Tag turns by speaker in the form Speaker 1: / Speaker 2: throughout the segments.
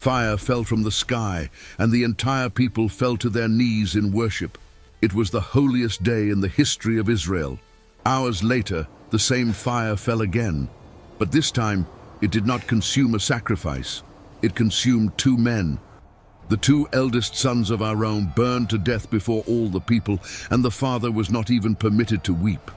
Speaker 1: Fire fell from the sky, and the entire people fell to their knees in worship. It was the holiest day in the history of Israel. Hours later, the same fire fell again, but this time it did not consume a sacrifice. It consumed 2 men. The 2 eldest sons of Arão burned to death before all the people, and the father was not even permitted to weep.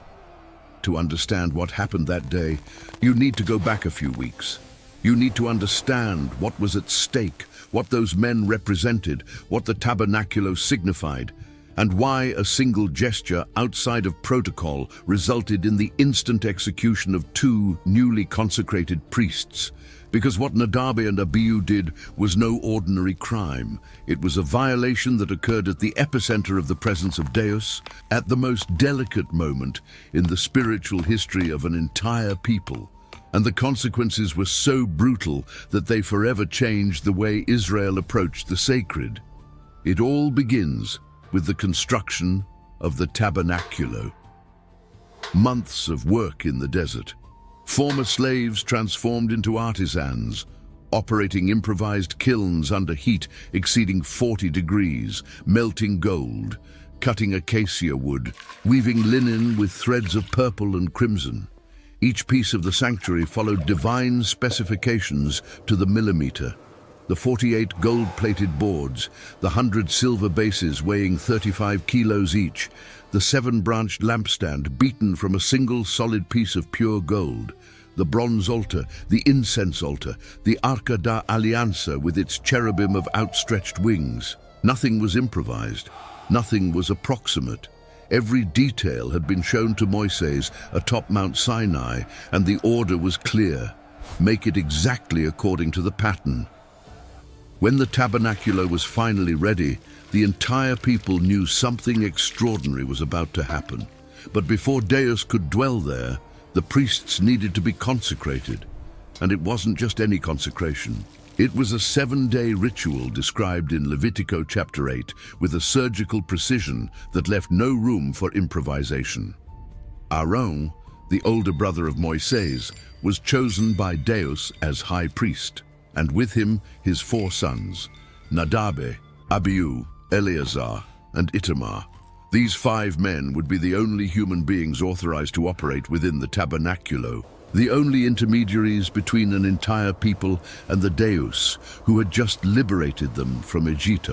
Speaker 1: To understand what happened that day, you need to go back a few weeks. You need to understand what was at stake, what those men represented, what the tabernacle signified, and why a single gesture outside of protocol resulted in the instant execution of 2 newly consecrated priests. Because what Nadab and Abihu did was no ordinary crime. It was a violation that occurred at the epicenter of the presence of Deus, at the most delicate moment in the spiritual history of an entire people. And the consequences were so brutal that they forever changed the way Israel approached the sacred. It all begins with the construction of the tabernacle. Months of work in the desert. Former slaves transformed into artisans, operating improvised kilns under heat exceeding 40 degrees, melting gold, cutting acacia wood, weaving linen with threads of purple and crimson. Each piece of the sanctuary followed divine specifications to the millimeter. The 48 gold-plated boards, the 100 silver bases weighing 35 kilos each, the 7-branched lampstand beaten from a single solid piece of pure gold, the bronze altar, the incense altar, the Arca da Aliança with its cherubim of outstretched wings. Nothing was improvised. Nothing was approximate. Every detail had been shown to Moises atop Mount Sinai, and the order was clear. Make it exactly according to the pattern. When the tabernacle was finally ready, the entire people knew something extraordinary was about to happen. But before Deus could dwell there, the priests needed to be consecrated. And it wasn't just any consecration. It was a 7-day ritual described in Levitico chapter 8 with a surgical precision that left no room for improvisation. Arão, the older brother of Moises, was chosen by Deus as high priest, and with him his 4 sons, Nadab, Abihu, Eleazar, and Itamar. These 5 men would be the only human beings authorized to operate within the tabernacle, the only intermediaries between an entire people and the Deus, who had just liberated them from Egypt.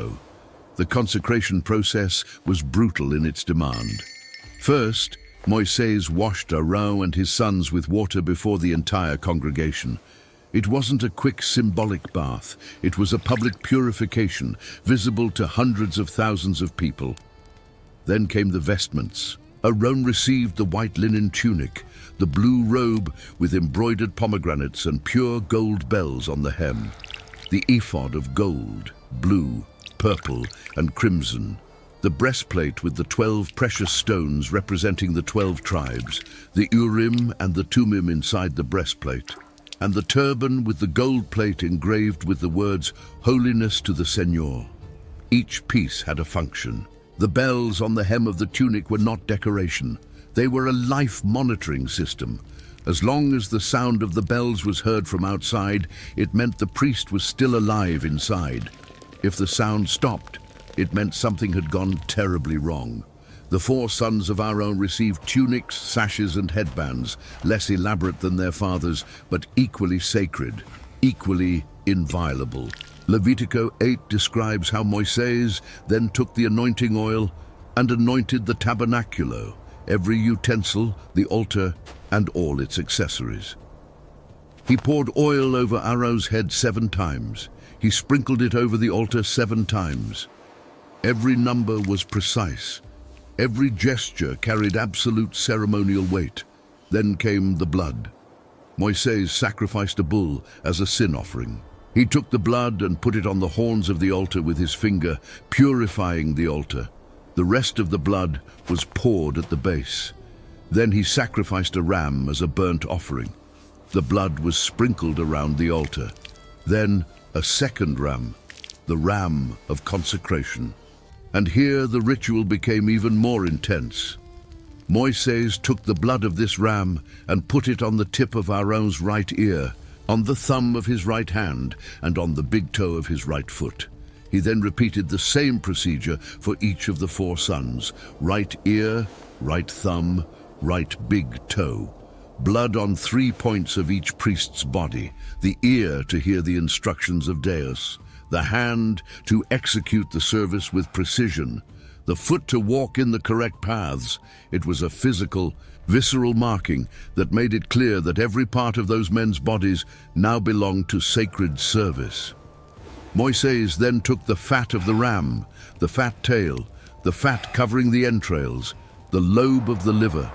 Speaker 1: The consecration process was brutal in its demand. First, Moises washed Arão and his sons with water before the entire congregation. It wasn't a quick symbolic bath, it was a public purification, visible to hundreds of thousands of people. Then came the vestments. Arão received the white linen tunic, the blue robe with embroidered pomegranates and pure gold bells on the hem, the ephod of gold, blue, purple, and crimson, the breastplate with the 12 precious stones representing the 12 tribes, the Urim and the Thummim inside the breastplate, and the turban with the gold plate engraved with the words, "Holiness to the Señor." Each piece had a function. The bells on the hem of the tunic were not decoration. They were a life monitoring system. As long as the sound of the bells was heard from outside, it meant the priest was still alive inside. If the sound stopped, it meant something had gone terribly wrong. The 4 sons of Arão received tunics, sashes, and headbands, less elaborate than their fathers, but equally sacred, equally inviolable. Levitico 8 describes how Moises then took the anointing oil and anointed the tabernacle, every utensil, the altar, and all its accessories. He poured oil over Arão's head 7 times. He sprinkled it over the altar 7 times. Every number was precise. Every gesture carried absolute ceremonial weight. Then came the blood. Moises sacrificed a bull as a sin offering. He took the blood and put it on the horns of the altar with his finger, purifying the altar. The rest of the blood was poured at the base. Then he sacrificed a ram as a burnt offering. The blood was sprinkled around the altar. Then a second ram, the ram of consecration. And here the ritual became even more intense. Moises took the blood of this ram and put it on the tip of Arão's right ear, on the thumb of his right hand and on the big toe of his right foot. He then repeated the same procedure for each of the 4 sons: right ear, right thumb, right big toe. Blood on 3 points of each priest's body: the ear to hear the instructions of Deus, the hand to execute the service with precision, the foot to walk in the correct paths. It was a physical, visceral marking that made it clear that every part of those men's bodies now belonged to sacred service. Moises then took the fat of the ram, the fat tail, the fat covering the entrails, the lobe of the liver,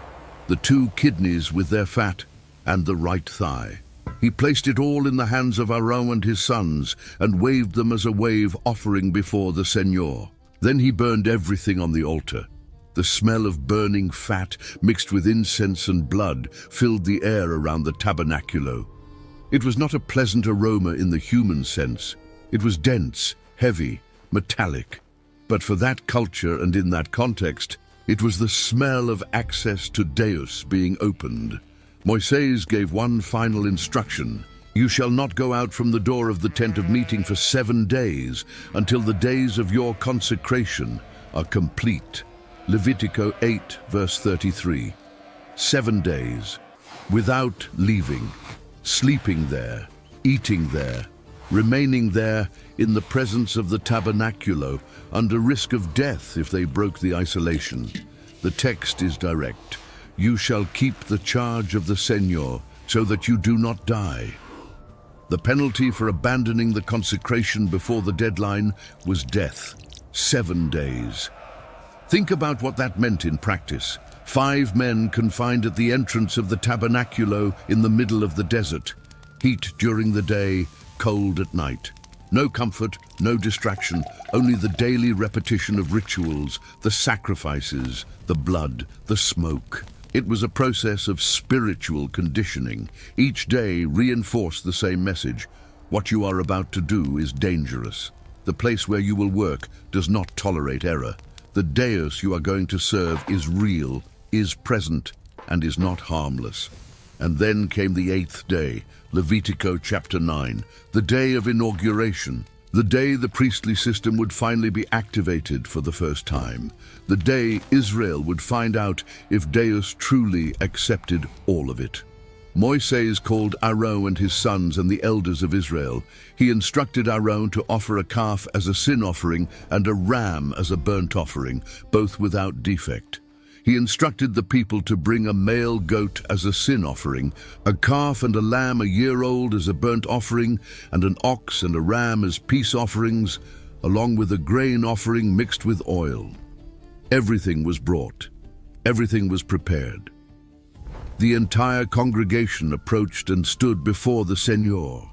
Speaker 1: the 2 kidneys with their fat, and the right thigh. He placed it all in the hands of Arão and his sons and waved them as a wave offering before the Señor. Then he burned everything on the altar. The smell of burning fat mixed with incense and blood filled the air around the tabernacle. It was not a pleasant aroma in the human sense. It was dense, heavy, metallic. But for that culture and in that context, it was the smell of access to Deus being opened. Moises gave one final instruction: "You shall not go out from the door of the tent of meeting for 7 days until the days of your consecration are complete." Leviticus 8, verse 33. 7 days, without leaving, sleeping there, eating there, remaining there in the presence of the tabernaculo under risk of death if they broke the isolation. The text is direct: "You shall keep the charge of the Señor so that you do not die." The penalty for abandoning the consecration before the deadline was death. 7 days. Think about what that meant in practice. 5 men confined at the entrance of the tabernaculo in the middle of the desert. Heat during the day, cold at night. No comfort, no distraction, only the daily repetition of rituals, the sacrifices, the blood, the smoke. It was a process of spiritual conditioning. Each day reinforced the same message: what you are about to do is dangerous. The place where you will work does not tolerate error. The Deus you are going to serve is real, is present, and is not harmless. And then came the 8th day, Leviticus chapter 9, the day of inauguration, the day the priestly system would finally be activated for the first time, the day Israel would find out if Deus truly accepted all of it. Moises called Arão and his sons and the elders of Israel. He instructed Arão to offer a calf as a sin offering and a ram as a burnt offering, both without defect. He instructed the people to bring a male goat as a sin offering, a calf and a lamb a year old as a burnt offering, and an ox and a ram as peace offerings, along with a grain offering mixed with oil. Everything was brought. Everything was prepared. The entire congregation approached and stood before the Señor.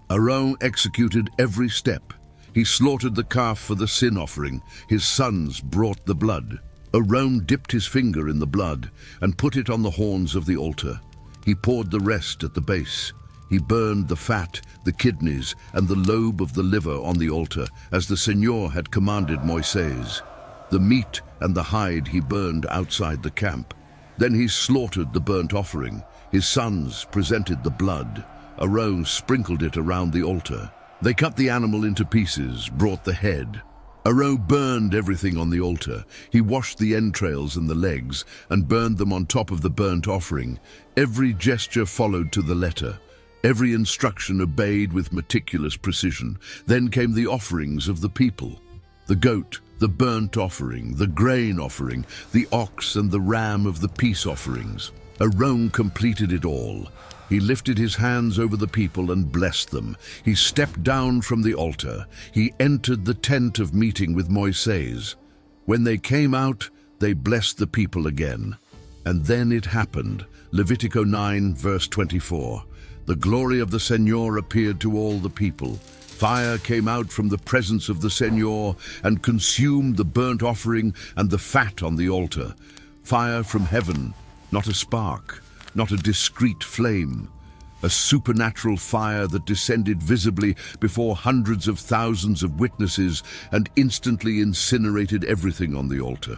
Speaker 1: Arão executed every step. He slaughtered the calf for the sin offering. His sons brought the blood. Arão dipped his finger in the blood and put it on the horns of the altar. He poured the rest at the base. He burned the fat, the kidneys, and the lobe of the liver on the altar, as the Señor had commanded Moises. The meat and the hide he burned outside the camp. Then he slaughtered the burnt offering. His sons presented the blood. Arão sprinkled it around the altar. They cut the animal into pieces, brought the head. Arão burned everything on the altar. He washed the entrails and the legs and burned them on top of the burnt offering. Every gesture followed to the letter. Every instruction obeyed with meticulous precision. Then came the offerings of the people: the goat, the burnt offering, the grain offering, the ox and the ram of the peace offerings. Arão completed it all. He lifted his hands over the people and blessed them. He stepped down from the altar. He entered the tent of meeting with Moises. When they came out, they blessed the people again. And then it happened. Leviticus 9, verse 24. The glory of the Señor appeared to all the people. Fire came out from the presence of the Señor and consumed the burnt offering and the fat on the altar. Fire from heaven, not a spark, not a discreet flame. A supernatural fire that descended visibly before hundreds of thousands of witnesses and instantly incinerated everything on the altar.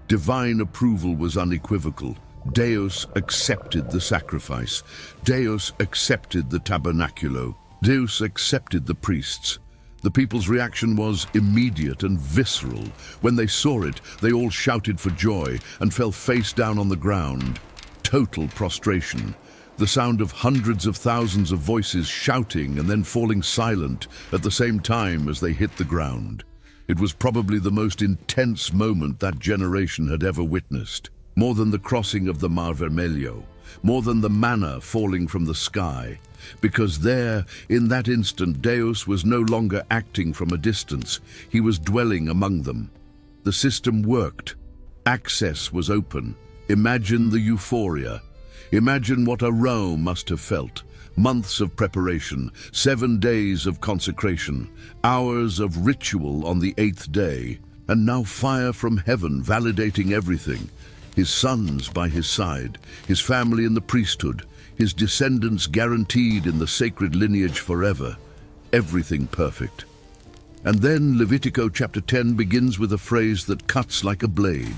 Speaker 1: Divine approval was unequivocal. Deus accepted the sacrifice. Deus accepted the tabernaculo. Deus accepted the priests. The people's reaction was immediate and visceral. When they saw it, they all shouted for joy and fell face down on the ground. Total prostration. The sound of hundreds of thousands of voices shouting and then falling silent at the same time as they hit the ground. It was probably the most intense moment that generation had ever witnessed. More than the crossing of the Mar Vermelho, more than the manna falling from the sky, because there, in that instant, Deus was no longer acting from a distance. He was dwelling among them. The system worked. Access was open. Imagine the euphoria. Imagine what Arão must have felt. Months of preparation, 7 days of consecration, hours of ritual on the 8th day, and now fire from heaven validating everything. His sons by his side, his family in the priesthood, his descendants guaranteed in the sacred lineage forever. Everything perfect. And then Levitico chapter 10 begins with a phrase that cuts like a blade.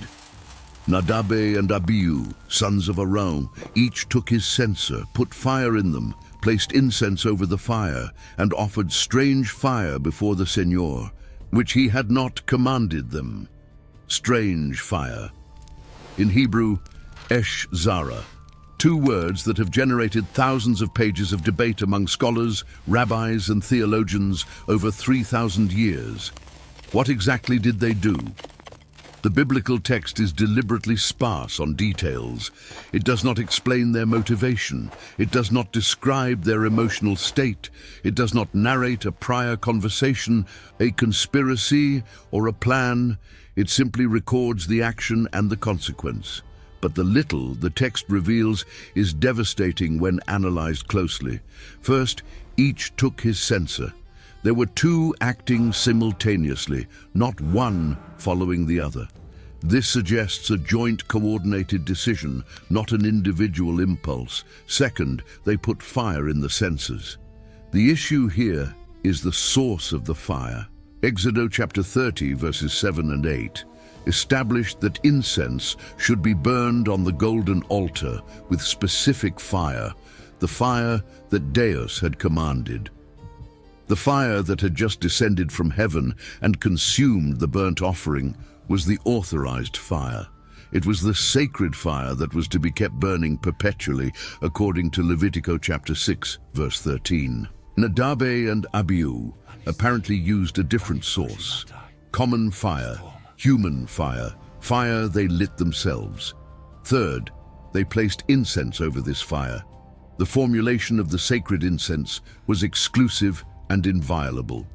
Speaker 1: Nadab and Abihu, sons of Arão, each took his censer, put fire in them, placed incense over the fire, and offered strange fire before the Señor, which he had not commanded them. Strange fire. In Hebrew, Esh Zara, 2 words that have generated thousands of pages of debate among scholars, rabbis, and theologians over 3,000 years. What exactly did they do? The biblical text is deliberately sparse on details. It does not explain their motivation. It does not describe their emotional state. It does not narrate a prior conversation, a conspiracy, or a plan. It simply records the action and the consequence. But the little the text reveals is devastating when analyzed closely. First, each took his censer. There were 2 acting simultaneously, not one following the other. This suggests a joint coordinated decision, not an individual impulse. Second, they put fire in the censers. The issue here is the source of the fire. Exodus chapter 30, verses 7 and 8, established that incense should be burned on the golden altar with specific fire, the fire that Deus had commanded. The fire that had just descended from heaven and consumed the burnt offering was the authorized fire. It was the sacred fire that was to be kept burning perpetually, according to Levitico chapter 6, verse 13. Nadab and Abihu apparently used a different source. Common fire, human fire, fire they lit themselves. Third, they placed incense over this fire. The formulation of the sacred incense was exclusive and inviolable.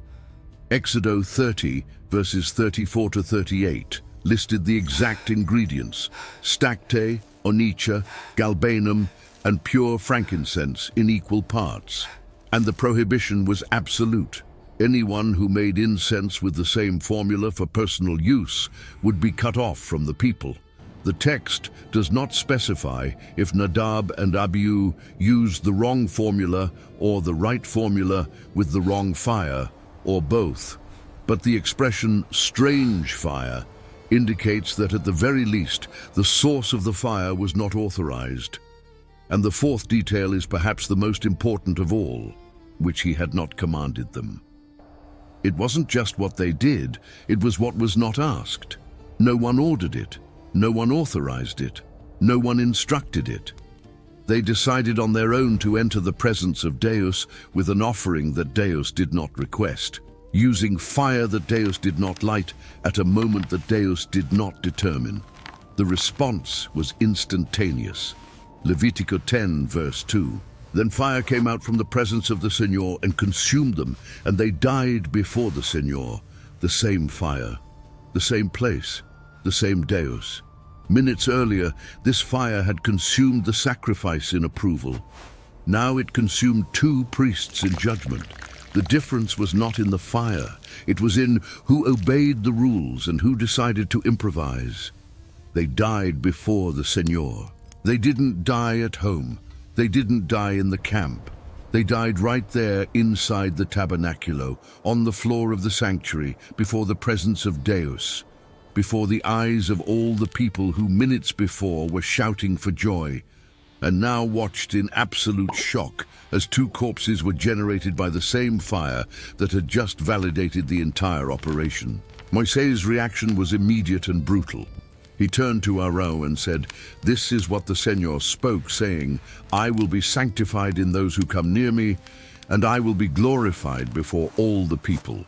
Speaker 1: Exodus 30, verses 34 to 38, listed the exact ingredients: stacte, onycha, galbanum, and pure frankincense in equal parts. And the prohibition was absolute. Anyone who made incense with the same formula for personal use would be cut off from the people. The text does not specify if Nadab and Abihu used the wrong formula or the right formula with the wrong fire, or both. But the expression strange fire indicates that at the very least the source of the fire was not authorized. And the fourth detail is perhaps the most important of all, which he had not commanded them. It wasn't just what they did, it was what was not asked. No one ordered it. No one authorized it. No one instructed it. They decided on their own to enter the presence of Deus with an offering that Deus did not request, using fire that Deus did not light at a moment that Deus did not determine. The response was instantaneous. Levitico 10, verse 2. Then fire came out from the presence of the Señor and consumed them, and they died before the Señor. The same fire, the same place, the same Deus. Minutes earlier, this fire had consumed the sacrifice in approval. Now it consumed 2 priests in judgment. The difference was not in the fire. It was in who obeyed the rules and who decided to improvise. They died before the Señor. They didn't die at home. They didn't die in the camp. They died right there inside the tabernaculo, on the floor of the sanctuary, before the presence of Deus, before the eyes of all the people who minutes before were shouting for joy, and now watched in absolute shock as two corpses were generated by the same fire that had just validated the entire operation. Moisés' reaction was immediate and brutal. He turned to Arão and said, "This is what the Señor spoke, saying, 'I will be sanctified in those who come near me, and I will be glorified before all the people.'"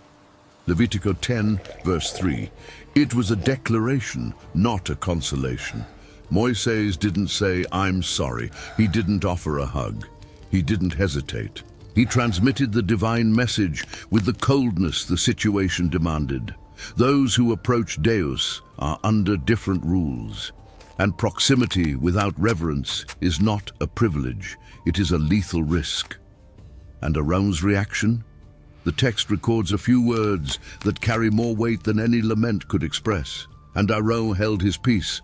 Speaker 1: Leviticus 10, verse 3. It was a declaration, not a consolation. Moisés didn't say, "I'm sorry." He didn't offer a hug. He didn't hesitate. He transmitted the divine message with the coldness the situation demanded. Those who approach Deus are under different rules, and proximity without reverence is not a privilege, it is a lethal risk. And Arão's reaction? The text records a few words that carry more weight than any lament could express. And Arão held his peace.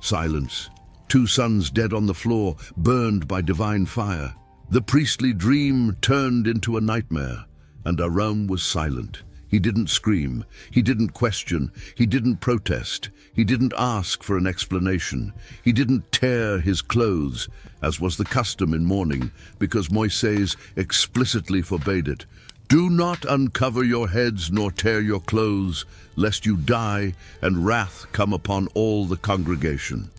Speaker 1: Silence. Two sons dead on the floor, burned by divine fire. The priestly dream turned into a nightmare, and Arão was silent. He didn't scream, he didn't question, he didn't protest, he didn't ask for an explanation, he didn't tear his clothes, as was the custom in mourning, because Moisés explicitly forbade it. "Do not uncover your heads nor tear your clothes, lest you die and wrath come upon all the congregation."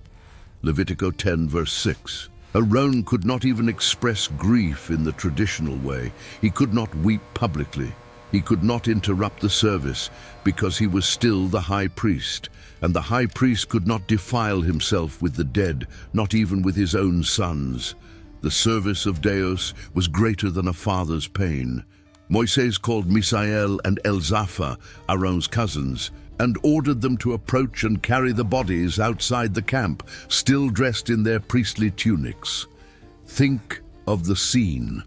Speaker 1: Leviticus 10, verse 6. Arão could not even express grief in the traditional way. He could not weep publicly. He could not interrupt the service because he was still the high priest, and the high priest could not defile himself with the dead, not even with his own sons. The service of Deus was greater than a father's pain. Moisés called Misael and Elzapha, Arão's cousins, and ordered them to approach and carry the bodies outside the camp, still dressed in their priestly tunics. Think of the scene.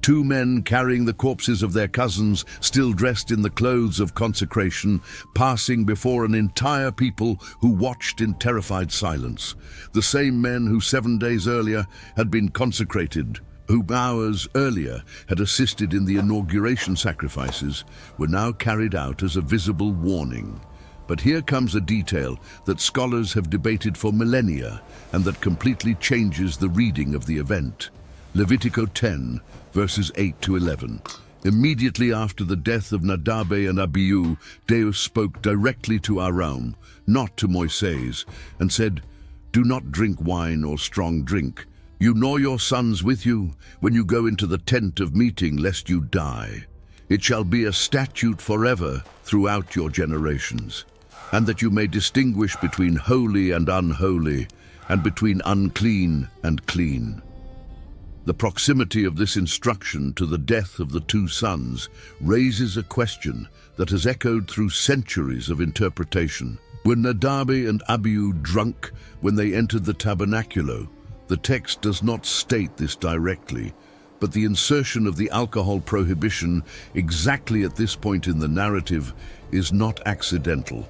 Speaker 1: Two men carrying the corpses of their cousins, still dressed in the clothes of consecration, passing before an entire people who watched in terrified silence. The same men who 7 days earlier had been consecrated, who hours earlier had assisted in the inauguration sacrifices, were now carried out as a visible warning. But here comes a detail that scholars have debated for millennia and that completely changes the reading of the event. Leviticus 10, verses 8 to 11. Immediately after the death of Nadab and Abihu, Deus spoke directly to Arão, not to Moisés, and said, "Do not drink wine or strong drink, you nor your sons with you, when you go into the tent of meeting, lest you die. It shall be a statute forever throughout your generations, and that you may distinguish between holy and unholy, and between unclean and clean." The proximity of this instruction to the death of the two sons raises a question that has echoed through centuries of interpretation. Were Nadab and Abihu drunk when they entered the tabernacle? The text does not state this directly, but the insertion of the alcohol prohibition exactly at this point in the narrative is not accidental.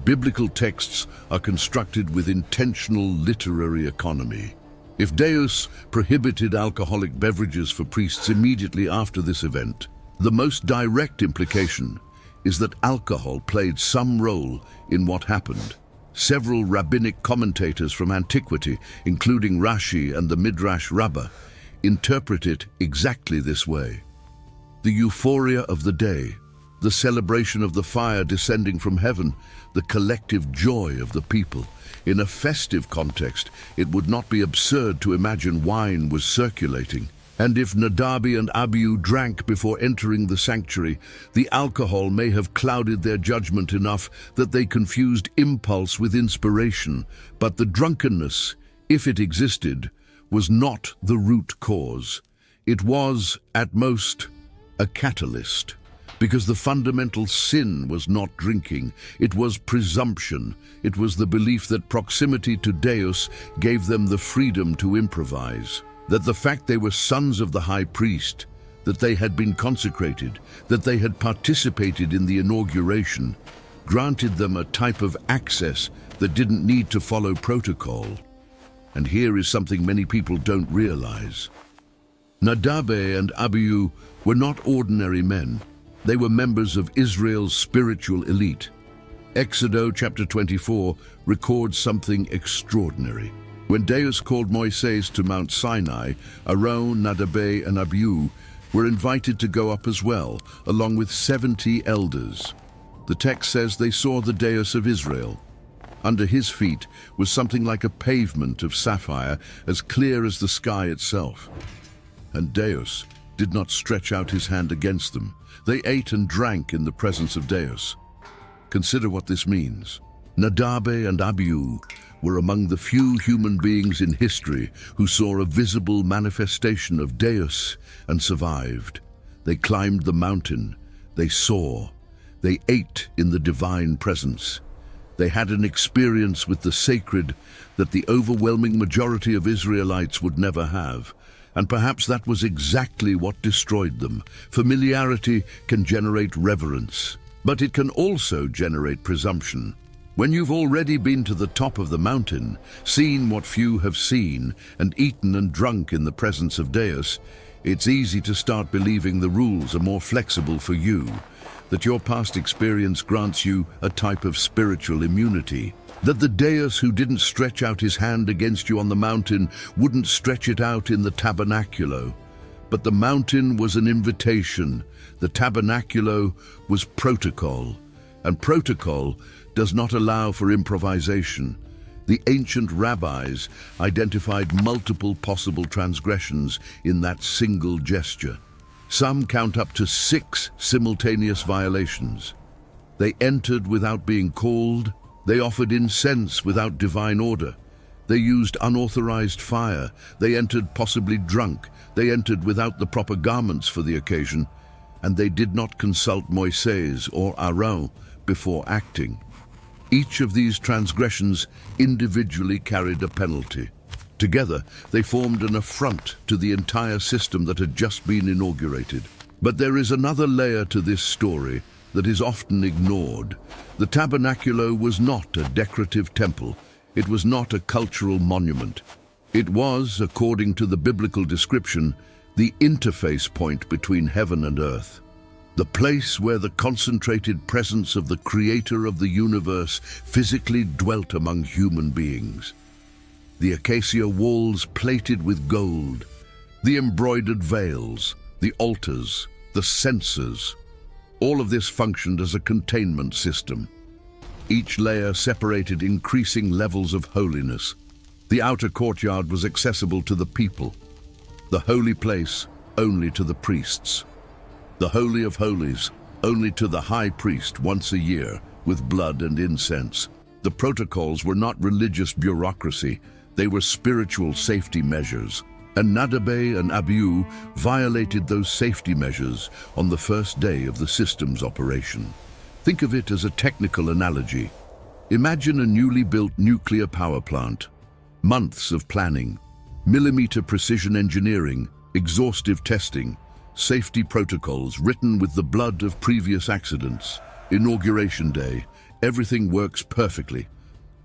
Speaker 1: Biblical texts are constructed with intentional literary economy. If Deus prohibited alcoholic beverages for priests immediately after this event, the most direct implication is that alcohol played some role in what happened. Several rabbinic commentators from antiquity, including Rashi and the Midrash Rabbah, interpret it exactly this way. The euphoria of the day, the celebration of the fire descending from heaven, the collective joy of the people. In a festive context, it would not be absurd to imagine wine was circulating. And if Nadab and Abihu drank before entering the sanctuary, the alcohol may have clouded their judgment enough that they confused impulse with inspiration. But the drunkenness, if it existed, was not the root cause. It was, at most, a catalyst. Because the fundamental sin was not drinking, it was presumption. It was the belief that proximity to Deus gave them the freedom to improvise, that the fact they were sons of the high priest, that they had been consecrated, that they had participated in the inauguration, granted them a type of access that didn't need to follow protocol. And here is something many people don't realize. Nadab and Abihu were not ordinary men. They were members of Israel's spiritual elite. Exodus chapter 24 records something extraordinary. When Deus called Moises to Mount Sinai, Arão, Nadab, and Abihu were invited to go up as well, along with 70 elders. The text says they saw the Deus of Israel. Under his feet was something like a pavement of sapphire, as clear as the sky itself. And Deus did not stretch out his hand against them. They ate and drank in the presence of Deus. Consider what this means. Nadab and Abihu were among the few human beings in history who saw a visible manifestation of Deus and survived. They climbed the mountain. They saw. They ate in the divine presence. They had an experience with the sacred that the overwhelming majority of Israelites would never have. And perhaps that was exactly what destroyed them. Familiarity can generate reverence, but it can also generate presumption. When you've already been to the top of the mountain, seen what few have seen, and eaten and drunk in the presence of Deus, it's easy to start believing the rules are more flexible for you, that your past experience grants you a type of spiritual immunity, that the Deus who didn't stretch out his hand against you on the mountain wouldn't stretch it out in the tabernacle. But the mountain was an invitation. The tabernacle was protocol, and protocol does not allow for improvisation. The ancient rabbis identified multiple possible transgressions in that single gesture. Some count up to 6 simultaneous violations. They entered without being called. They offered incense without divine order. They used unauthorized fire. They entered possibly drunk. They entered without the proper garments for the occasion. And they did not consult Moises or Arão before acting. Each of these transgressions individually carried a penalty. Together, they formed an affront to the entire system that had just been inaugurated. But there is another layer to this story that is often ignored. The tabernacle was not a decorative temple. It was not a cultural monument. It was, according to the biblical description, the interface point between heaven and earth. The place where the concentrated presence of the Creator of the universe physically dwelt among human beings. The acacia walls plated with gold, the embroidered veils, the altars, the censers, all of this functioned as a containment system. Each layer separated increasing levels of holiness. The outer courtyard was accessible to the people, the holy place only to the priests. The Holy of Holies, only to the high priest once a year, with blood and incense. The protocols were not religious bureaucracy, they were spiritual safety measures. And Nadab and Abihu violated those safety measures on the first day of the system's operation. Think of it as a technical analogy. Imagine a newly built nuclear power plant. Months of planning, millimeter precision engineering, exhaustive testing, safety protocols written with the blood of previous accidents. Inauguration day, everything works perfectly.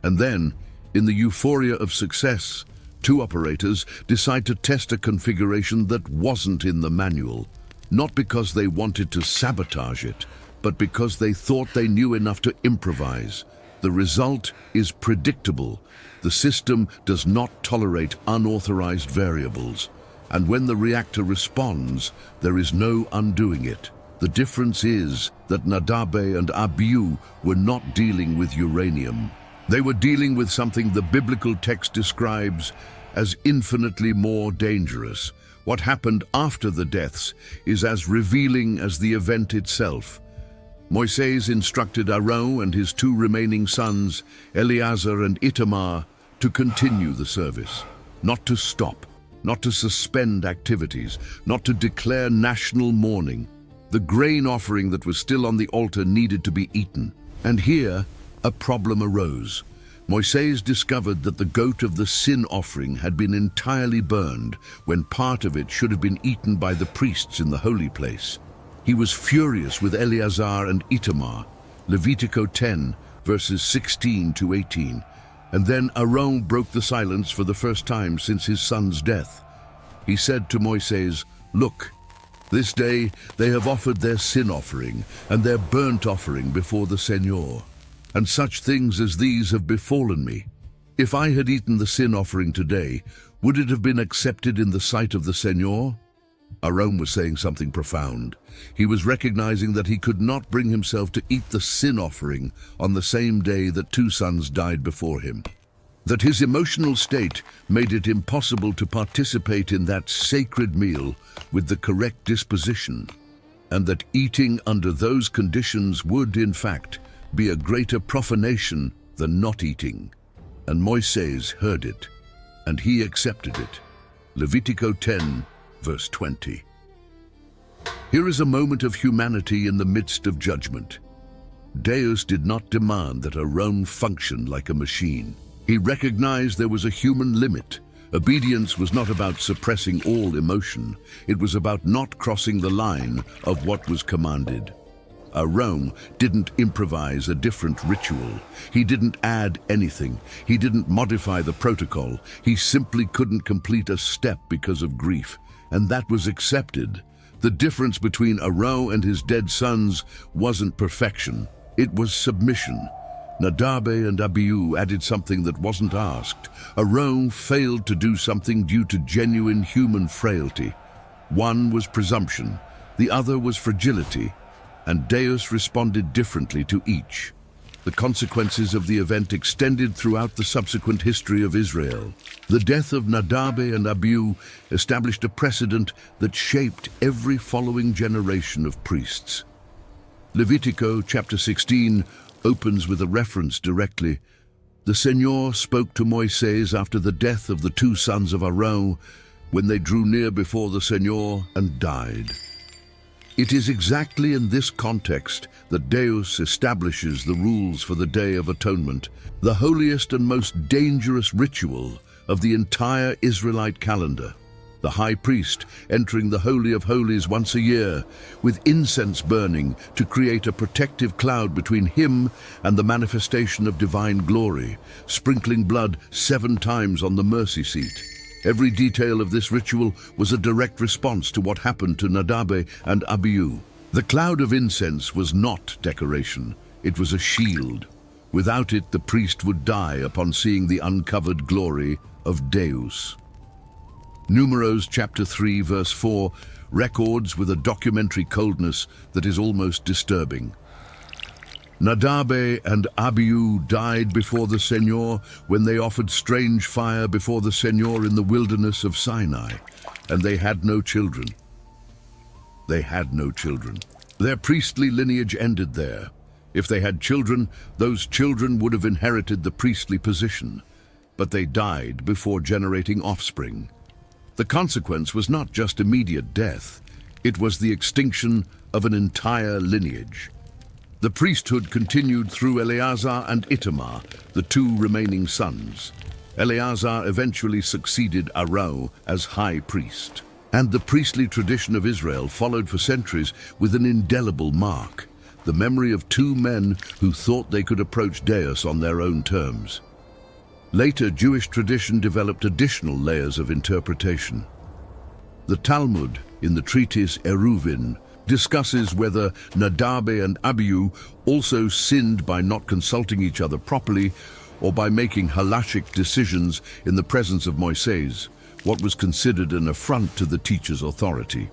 Speaker 1: And then, in the euphoria of success, 2 operators decide to test a configuration that wasn't in the manual, not because they wanted to sabotage it, but because they thought they knew enough to improvise. The result is predictable. The system does not tolerate unauthorized variables. And when the reactor responds, there is no undoing it. The difference is that Nadab and Abihu were not dealing with uranium. They were dealing with something the biblical text describes as infinitely more dangerous. What happened after the deaths is as revealing as the event itself. Moises instructed Arão and his 2 remaining sons, Eleazar and Itamar, to continue the service, not to stop, not to suspend activities, not to declare national mourning. The grain offering that was still on the altar needed to be eaten. And here, a problem arose. Moises discovered that the goat of the sin offering had been entirely burned when part of it should have been eaten by the priests in the holy place. He was furious with Eleazar and Itamar, Leviticus 10, verses 16 to 18. And then Arão broke the silence for the first time since his son's death. He said to Moises, "Look, this day they have offered their sin offering and their burnt offering before the Señor. and such things as these have befallen me. If I had eaten the sin offering today, would it have been accepted in the sight of the Señor?" Arão was saying something profound. He was recognizing that he could not bring himself to eat the sin offering on the same day that two sons died before him. That his emotional state made it impossible to participate in that sacred meal with the correct disposition, and that eating under those conditions would, in fact, be a greater profanation than not eating. And Moises heard it, and he accepted it. Levitico 10, verse 20. Here is a moment of humanity in the midst of judgment. Deus did not demand that Arão function like a machine. He recognized there was a human limit. Obedience was not about suppressing all emotion. It was about not crossing the line of what was commanded. Arão didn't improvise a different ritual. He didn't add anything. He didn't modify the protocol. He simply couldn't complete a step because of grief, and that was accepted. The difference between Arão and his dead sons wasn't perfection. It was submission. Nadab and Abihu added something that wasn't asked. Arão failed to do something due to genuine human frailty. One was presumption, the other was fragility, and Deus responded differently to each. The consequences of the event extended throughout the subsequent history of Israel. The death of Nadab and Abihu established a precedent that shaped every following generation of priests. Levitico chapter 16 opens with a reference directly. The Señor spoke to Moises after the death of the two sons of Arão, when they drew near before the Señor and died. It is exactly in this context that Deus establishes the rules for the Day of Atonement, the holiest and most dangerous ritual of the entire Israelite calendar. The high priest entering the Holy of Holies once a year, with incense burning to create a protective cloud between him and the manifestation of divine glory, sprinkling blood 7 times on the mercy seat. Every detail of this ritual was a direct response to what happened to Nadab and Abihu. The cloud of incense was not decoration, it was a shield. Without it, the priest would die upon seeing the uncovered glory of Deus. Numeros chapter 3 verse 4 records with a documentary coldness that is almost disturbing. Nadab and Abihu died before the Señor when they offered strange fire before the Señor in the wilderness of Sinai, and they had no children. They had no children. Their priestly lineage ended there. If they had children, those children would have inherited the priestly position, but they died before generating offspring. The consequence was not just immediate death, it was the extinction of an entire lineage. The priesthood continued through Eleazar and Itamar, the two remaining sons. Eleazar eventually succeeded Arão as high priest, and the priestly tradition of Israel followed for centuries with an indelible mark, the memory of two men who thought they could approach Deus on their own terms. Later, Jewish tradition developed additional layers of interpretation. The Talmud, in the treatise Eruvin, discusses whether Nadab and Abihu also sinned by not consulting each other properly or by making halachic decisions in the presence of Moises, what was considered an affront to the teacher's authority.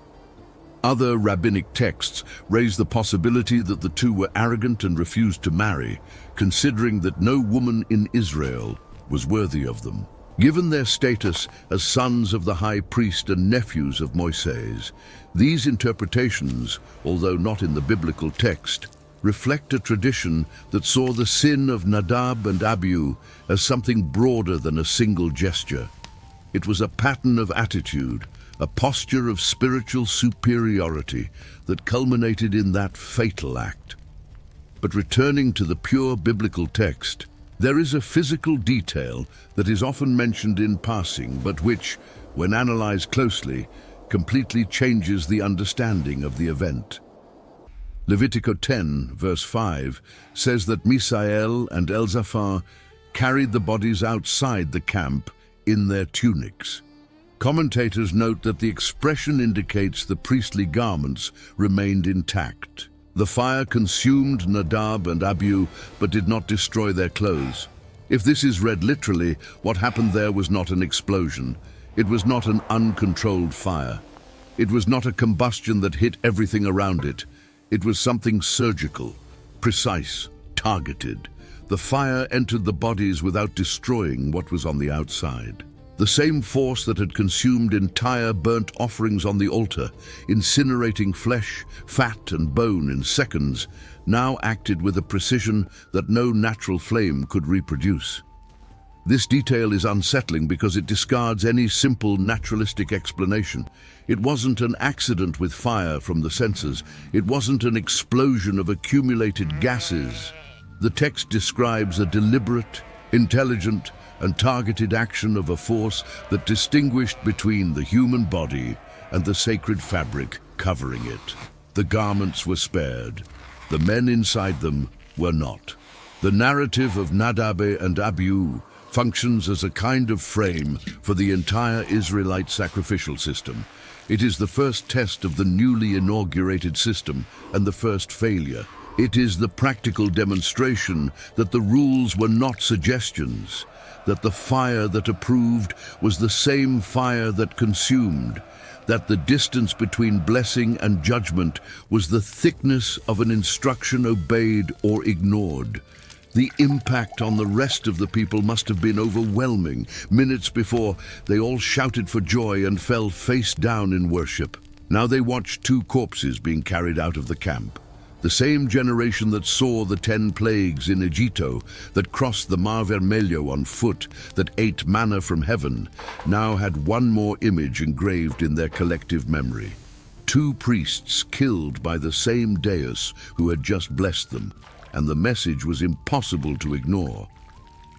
Speaker 1: Other rabbinic texts raise the possibility that the two were arrogant and refused to marry, considering that no woman in Israel was worthy of them. Given their status as sons of the high priest and nephews of Moises, these interpretations, although not in the biblical text, reflect a tradition that saw the sin of Nadab and Abihu as something broader than a single gesture. It was a pattern of attitude, a posture of spiritual superiority that culminated in that fatal act. But returning to the pure biblical text, there is a physical detail that is often mentioned in passing, but which, when analyzed closely, completely changes the understanding of the event. Levitico 10, verse 5, says that Misael and Elzaphan carried the bodies outside the camp in their tunics. Commentators note that the expression indicates the priestly garments remained intact. The fire consumed Nadab and Abihu, but did not destroy their clothes. If this is read literally, what happened there was not an explosion. It was not an uncontrolled fire. It was not a combustion that hit everything around it. It was something surgical, precise, targeted. The fire entered the bodies without destroying what was on the outside. The same force that had consumed entire burnt offerings on the altar, incinerating flesh, fat, and bone in seconds, now acted with a precision that no natural flame could reproduce. This detail is unsettling because it discards any simple naturalistic explanation. It wasn't an accident with fire from the senses. It wasn't an explosion of accumulated gases. The text describes a deliberate, intelligent, and targeted action of a force that distinguished between the human body and the sacred fabric covering it. The garments were spared. The men inside them were not. The narrative of Nadab and Abihu functions as a kind of frame for the entire Israelite sacrificial system. It is the first test of the newly inaugurated system and the first failure. It is the practical demonstration that the rules were not suggestions, that the fire that approved was the same fire that consumed, that the distance between blessing and judgment was the thickness of an instruction obeyed or ignored. The impact on the rest of the people must have been overwhelming. Minutes before, they all shouted for joy and fell face down in worship. Now they watched 2 corpses being carried out of the camp. The same generation that saw the 10 plagues in Egitto, that crossed the Mar Vermelho on foot, that ate manna from heaven, now had one more image engraved in their collective memory. 2 priests killed by the same deus who had just blessed them, and the message was impossible to ignore.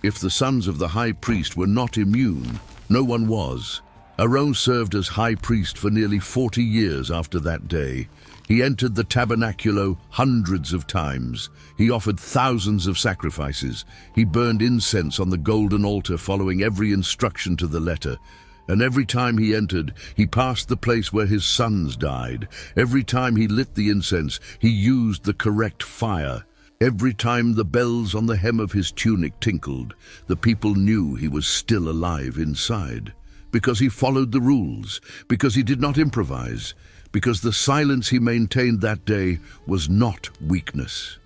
Speaker 1: If the sons of the high priest were not immune, no one was. Arão served as high priest for nearly 40 years after that day. He entered the tabernacle hundreds of times. He offered thousands of sacrifices. He burned incense on the golden altar, following every instruction to the letter. And every time he entered, he passed the place where his sons died. Every time he lit the incense, he used the correct fire. Every time the bells on the hem of his tunic tinkled, the people knew he was still alive inside. Because he followed the rules, because he did not improvise, because the silence he maintained that day was not weakness.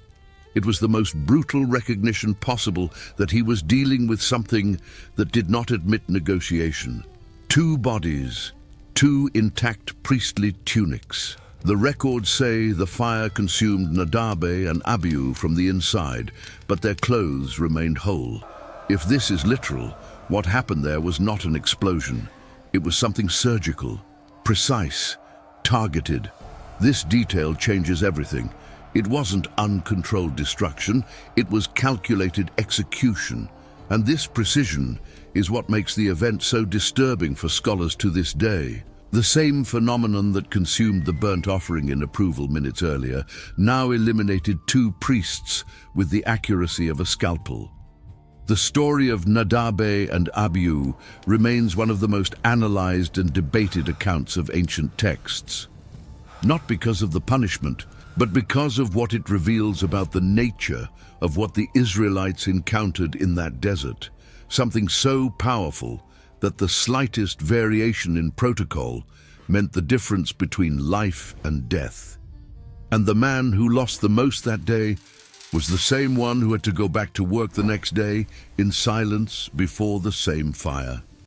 Speaker 1: It was the most brutal recognition possible that he was dealing with something that did not admit negotiation. 2 bodies, 2 intact priestly tunics. The records say the fire consumed Nadab and Abihu from the inside, but their clothes remained whole. If this is literal, what happened there was not an explosion. It was something surgical, precise, targeted. This detail changes everything. It wasn't uncontrolled destruction, it was calculated execution. And this precision is what makes the event so disturbing for scholars to this day. The same phenomenon that consumed the burnt offering in approval minutes earlier now eliminated 2 priests with the accuracy of a scalpel. The story of Nadab and Abihu remains one of the most analyzed and debated accounts of ancient texts. Not because of the punishment, but because of what it reveals about the nature of what the Israelites encountered in that desert. Something so powerful that the slightest variation in protocol meant the difference between life and death. And the man who lost the most that day was the same one who had to go back to work the next day in silence before the same fire.